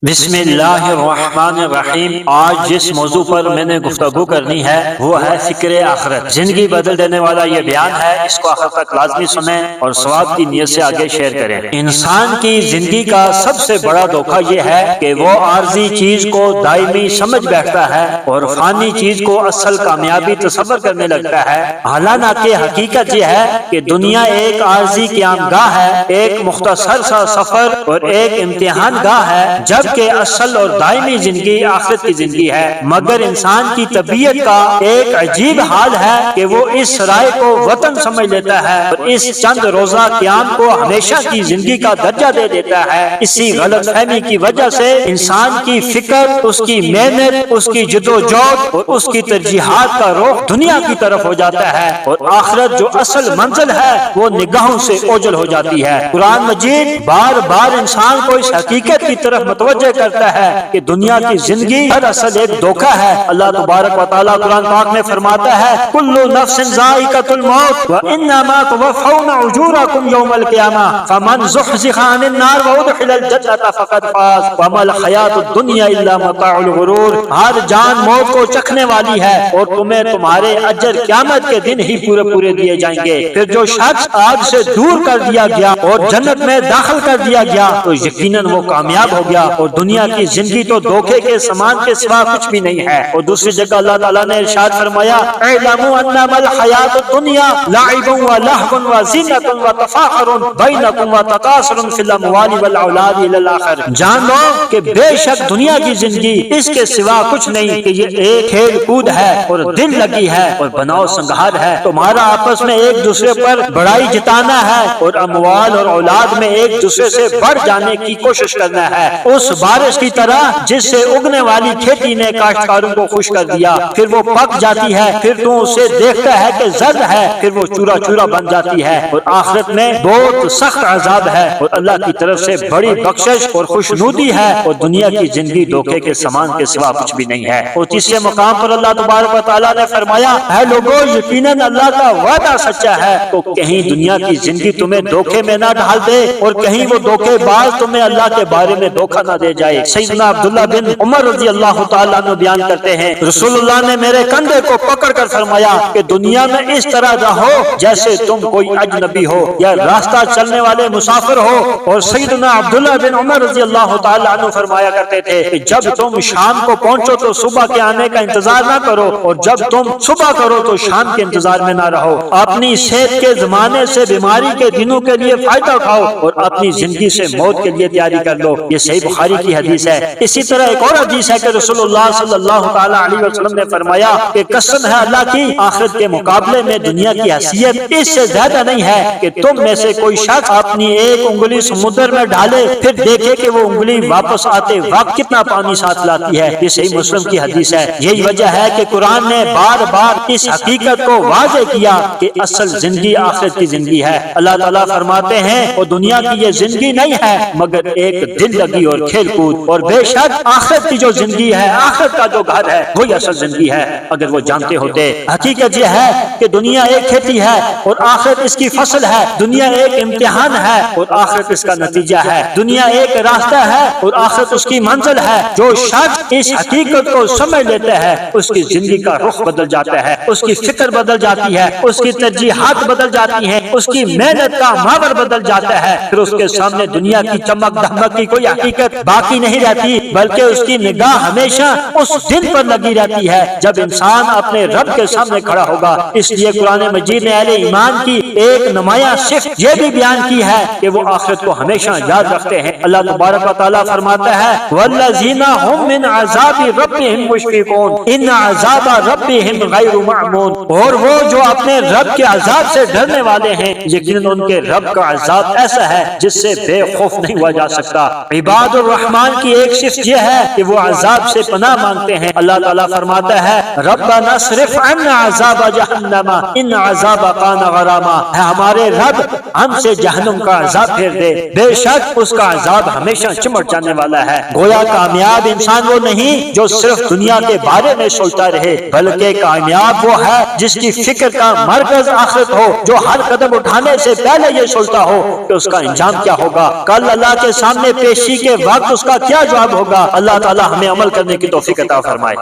بسم اللہ الرحمن الرحیم۔ آج جس موضوع پر میں نے گفتگو کرنی ہے وہ ہے فکر آخرت۔ زندگی بدل دینے والا یہ بیان ہے، اس کو آخر تک لازمی سنیں اور ثواب کی نیت سے آگے شیئر کریں۔ انسان کی زندگی کا سب سے بڑا دھوکہ یہ ہے کہ وہ عارضی چیز کو دائمی سمجھ بیٹھتا ہے اور فانی چیز کو اصل کامیابی تصور کرنے لگتا ہے، حالانکہ حقیقت یہ ہے کہ دنیا ایک عارضی قیام گاہ ہے، ایک مختصر سا سفر اور ایک امتحان گاہ ہے، جب کہ اصل اور دائمی زندگی آخرت کی زندگی ہے۔ مگر انسان کی طبیعت کا ایک عجیب حال ہے کہ وہ اس سرائے کو وطن سمجھ لیتا ہے اور اس چند روزہ قیام کو ہمیشہ کی زندگی کا درجہ دے دیتا ہے۔ اسی غلط فہمی کی وجہ سے انسان کی فکر، اس کی محنت، اس کی جدوجہد اور اس کی ترجیحات کا رخ دنیا کی طرف ہو جاتا ہے اور آخرت جو اصل منزل ہے وہ نگاہوں سے اوجھل ہو جاتی ہے۔ قرآن مجید بار بار انسان کو اس حقیقت کی طرف متوجہ کرتا ہے کہ دنیا کی زندگی دراصل ایک دھوکہ ہے۔ اللہ تبارک و تعالیٰ قرآن پاک میں فرماتا ہے کل نفس ذائقۃ الموت وانما توفون اجورکم یوم القیامہ فمن زحزح عن النار وادخل الجنة فقد فاز وما الحیاۃ الدنیا الا متاع الغرور۔ ہر جان موت کو چکھنے والی ہے اور تمہیں تمہارے اجر قیامت کے دن ہی پورے دیے جائیں گے۔ پھر جو شخص آگ سے دور کر دیا گیا اور جنت میں داخل کر دیا گیا تو یقیناً وہ کامیاب ہو گیا، اور دنیا کی زندگی تو دھوکے کے سامان کے سوا کچھ بھی نہیں ہے۔ اور دوسری جگہ اللہ تعالیٰ نے ارشاد فرمایا اعلموا انما الحیاۃ الدنیا لعب ولہو وزینۃ وتفاخر بینکم وتکاثر فی الاموال والاولاد الی الاخر۔ جان لو کہ بے شک دنیا کی زندگی اس کے سوا کچھ نہیں کہ یہ ایک کھیل کود ہے اور دل لگی ہے اور بناؤ سنگھار ہے، تمہارا آپس میں ایک دوسرے پر بڑائی جتانا ہے اور اموال اور اولاد میں ایک دوسرے سے بڑھ جانے کی کوشش کرنا ہے، اس بارش کی طرح جس سے اگنے والی کھیتی نے کاشتکاروں کو خوش کر دیا، پھر وہ پک جاتی ہے، پھر تو اسے دیکھتا ہے کہ زرد ہے، پھر وہ چورا چورا بن جاتی ہے، اور آخرت میں بہت سخت عذاب ہے اور اللہ کی طرف سے بڑی بخشش اور خوشنودی ہے، اور دنیا کی زندگی دھوکے کے سامان کے سوا کچھ بھی نہیں ہے۔ اور تیسرے مقام پر اللہ تبارک و تعالیٰ نے فرمایا اے لوگو یقیناً اللہ کا وعدہ سچا ہے، تو کہیں دنیا کی زندگی تمہیں دھوکے میں نہ ڈال دے اور کہیں وہ دھوکے باز تمہیں اللہ کے بارے میں دھوکہ نہ دے جائے۔ سیدنا عبداللہ بن عمر رضی اللہ تعالیٰ عنہ بیان کرتے ہیں رسول اللہ نے میرے کندھے کو پکڑ کر فرمایا کہ دنیا میں اس طرح رہو جیسے تم کوئی اجنبی ہو یا راستہ چلنے والے مسافر ہو۔ اور سیدنا عبداللہ بن عمر رضی اللہ تعالیٰ عنہ فرمایا کرتے تھے کہ جب تم شام کو پہنچو تو صبح کے آنے کا انتظار نہ کرو، اور جب تم صبح کرو تو شام کے انتظار میں نہ رہو۔ اپنی صحت کے زمانے سے بیماری کے دنوں کے لیے فائدہ اٹھاؤ اور اپنی زندگی سے موت کے لیے تیاری کر لو۔ یہ صحیح بخاری کی حدیث ہے۔ اسی طرح ایک اور حدیث ہے کہ رسول اللہ صلی اللہ تعالی علیہ وسلم نے فرمایا کہ قسم ہے اللہ کی، آخرت کے مقابلے میں دنیا کی حیثیت اس سے زیادہ نہیں ہے کہ تم میں سے کوئی شخص اپنی ایک انگلی سمندر میں ڈالے پھر دیکھے کہ وہ انگلی واپس آتے وقت کتنا پانی ساتھ لاتی ہے۔ یہ صحیح مسلم کی حدیث ہے۔ یہی وجہ ہے کہ قرآن نے بار بار اس حقیقت کو واضح کیا کہ اصل زندگی آخرت کی زندگی ہے۔ اللہ تعالیٰ فرماتے ہیں اور دنیا کی یہ زندگی نہیں ہے مگر ایک دل لگی اور کھیل کود، اور بے شک آخرت کی جو زندگی ہے، آخرت کا جو گھر ہے وہی اصل زندگی ہے۔ اگر وہ جانتے ہوتے۔ حقیقت یہ ہے کہ دنیا ایک کھیتی ہے اور آخرت اس کی فصل ہے، دنیا ایک امتحان ہے اور آخرت اس کا نتیجہ ہے، دنیا ایک راستہ ہے اور آخرت اس کی منزل ہے۔ جو شخص اس حقیقت کو سمجھ لیتا ہے اس کی زندگی کا رخ بدل جاتا ہے، اس کی فکر بدل جاتی ہے، اس کی ترجیحات بدل جاتی ہیں، اس کی محنت کا محور بدل جاتا ہے، پھر اس کے سامنے دنیا کی چمک دھمک کی کوئی حقیقت باقی نہیں رہتی، بلکہ اس کی نگاہ ہمیشہ اس دن پر لگی رہتی ہے جب انسان اپنے رب کے سامنے کھڑا ہوگا۔ اس لیے قرآن مجید نے اہل ایمان کی ایک نمایاں صفت یہ بھی بیان کی ہے کہ وہ آخرت کو ہمیشہ یاد رکھتے ہیں۔ اللہ تبارک و تعالیٰ فرماتا ہے والذین هم من عذاب ربهم مشفقون ان عذاب ربهم غیر معمون، اور وہ جو اپنے رب کے عذاب سے ڈرنے والے ہیں یقیناً ان کے رب کا عذاب ایسا ہے جس سے بے خوف نہیں ہوا جا سکتا۔ عباد الرحمن کی ایک صفت یہ ہے کہ وہ عذاب سے پناہ مانگتے ہیں۔ اللہ تعالیٰ فرماتا ہے ربنا اصرف عنا عذاب جہنم ان عذاب کان غراما، ہے ہمارے رب ہم سے جہنم کا عذاب پھیر دے، بے شک اس کا عذاب ہمیشہ چمٹ جانے والا ہے۔ گویا کامیاب انسان وہ نہیں جو صرف دنیا کے بارے میں سوچتا رہے، بلکہ کامیاب وہ ہے جس کی فکر کا مرکز آخرت ہو، جو ہر قدم اٹھانے سے پہلے یہ سوچتا ہو کہ اس کا انجام کیا ہوگا، کل اللہ کے سامنے پیشی کے وقت تو اس کا کیا جواب ہوگا؟ اللہ تعالی ہمیں عمل کرنے کی توفیق عطا فرمائے۔